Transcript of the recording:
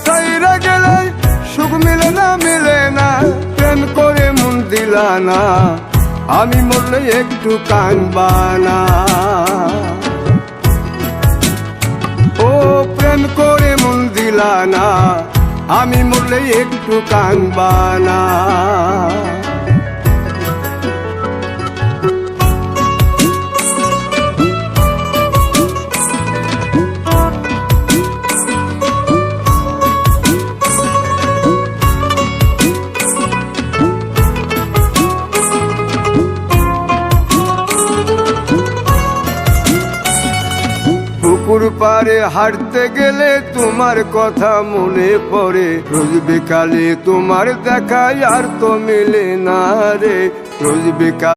সাইরা গেলে সুখ মিলে না, প্রেম করে মন দিলা না, আমি মরলে একটু কানবা না। ও প্রেম করে মন দিলা না, আমি মরলে একটু কানবা না। পুকুর পাড়ে হাঁটতে গেলে তোমার কথা মনে পড়ে, রোজ বিকালে তোমার দেখায় আর তো মেলে না রে, রোজ বিকাল